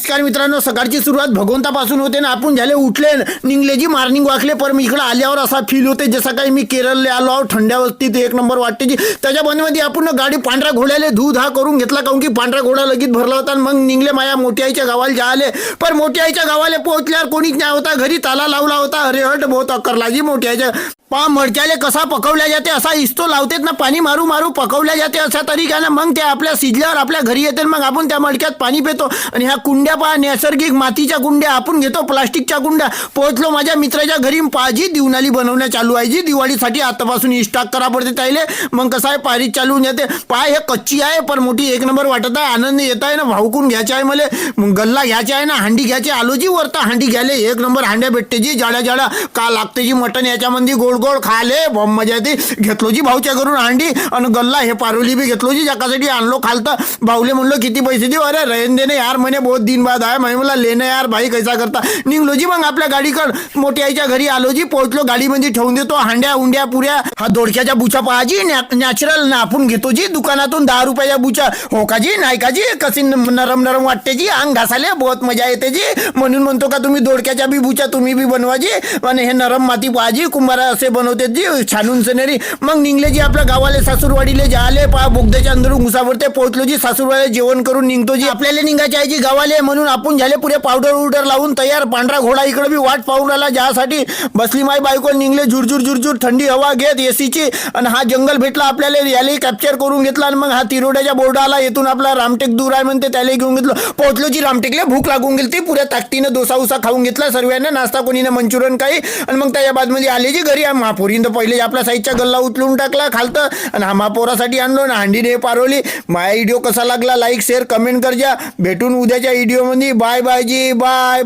नमस्कार मित्रांनो, सकाळची सुरुवात भगवंतापासून होते ना. आपण झाले उठले निघले जी मॉर्निंग वॉकले, पर इकडे आल्यावर असा फील होते जसं काही मी केरळला आलो आहो. थंड्या वस्तीत एक नंबर वाटते जी. त्याच्या बंदमध्ये आपण गाडी पांढऱ्या घोड्याले धूध हा करून घेतला, काऊन की पांढरा घोडा लगेच भरला होता. मग निघले माया मोठी आईच्या गावाला जाले. पण मोठी आईच्या गावाला पोहोचल्यावर कोणीच नाही होता, घरी ताला लावला होता. अरे हट बहुत अक्कर लागी मोठी आईच्या. पा मडक्याले कसा पकवल्या जाते असा इस्तो लावतेत ना, पाणी मारू मारू पकवल्या जाते अशा तरीक्यानं. मग ते आपल्या शिजल्यावर आपल्या घरी येते. मग आपण त्या मडक्यात पाणी पितो. आणि ह्या कुंड्या पहा, नैसर्गिक मातीच्या कुंड्या आपण घेतो, प्लास्टिकच्या कुंड्या. पोहोचलो माझ्या मित्राच्या घरी. पाजी दिवनाली बनवण्या चालू आहे जी. दिवाळीसाठी आतापासून स्टॉक करा पडते त्याले. मग कसं आहे पारी चालू येते. पाय हे कच्ची आहे पण मोठी एक नंबर वाटत आहे. आनंद येत आहे ना. भाऊकून घ्यायचा आहे मला, गल्ला घ्यायचा आहे ना, हांडी घ्यायची. आलो जी वरता हांडी घ्यायले. एक नंबर हांड्या भेटते जी, जाड्या जाड्या का लागते जी. मटण याच्यामध्ये गोड गोड खाले बॉम्ब मजा येते. घेतलो जी भाऊच्या घरून हांडी. आणि गल्ला हे पारोली बी घेतलो जी, ज्यासाठी आणलो खालतं. भाऊले म्हणलो किती पैसे देऊ. अरे रहन देने यार, म्हणे बहुत दिन बाद आहे. मला लेणं यार भाई कैसा करता. निघलो जी मग आपल्या गाडीकडे. मोठी आईच्या घरी आलो जी. पोहोचलो, गाडीमध्ये ठेवून देतो हांड्या उंड्या पुऱ्या. हा दोडक्याच्या बुचा पाहाजी, नॅचरल ना आपण घेतो जी दुकानातून 10 रुपयाच्या बुचा. हो का जी, नाही का जी, कशी नरम नरम वाटते जी. अंग घासाले बहुत मजा येते जी. म्हणून म्हणतो का तुम्ही दोडक्याच्या बी बुचा तुम्ही बी बनवा जी. आणि हे नरम माती पाहाजी, कुंभारा असे बनवते जी छानून सनेरी. मग निघले जी आपल्या गावाले सासूरवाडीले जाले. पहा बोगद्याच्या अंदरून घुसावरते पोहोचलो जी. सासूरवाडीला जेवण करून निघतो जी. आपल्याला निघायची आहे जी गावाले. म्हणून आपण झाले पुरे पावडर लावून तयार. पांढरा घोडा इकडे बी वाट पाहून राहिला ज्यासाठी. बसली माई बायको. निघले झुरझुर झुरझुर थंडी हवा घेत एसीची. आणि हा जंगल भेटला आपल्याला, यालाही कॅप्चर करून घेतला. आणि मग हा तिरोड्याच्या बोर्ड आला. येथून आपला रामटेक दूर आहे म्हणते, त्याला घेऊन घेतलं. पोहोचलो जी रामटेकला. भूक लागून गेली ती. पुऱ्या ताकदीनं डोसा उसा खाऊन घेतला सर्वांना. नाश्ता कोणीने मंचुरियन काही. आणि मग त्या बादमध्ये आले जी घरी. महापोरीनं पहिले आपल्या साईडच्या गल्ला उचलून टाकला खालतं. आणि हा महापोरासाठी आणलो ना हांडीने पारवली. माझा व्हिडिओ कसा लागला लाईक शेअर कमेंट कर जा. भेटून उद्याच्या व्हिडिओमध्ये. बाय बाय जी, बाय.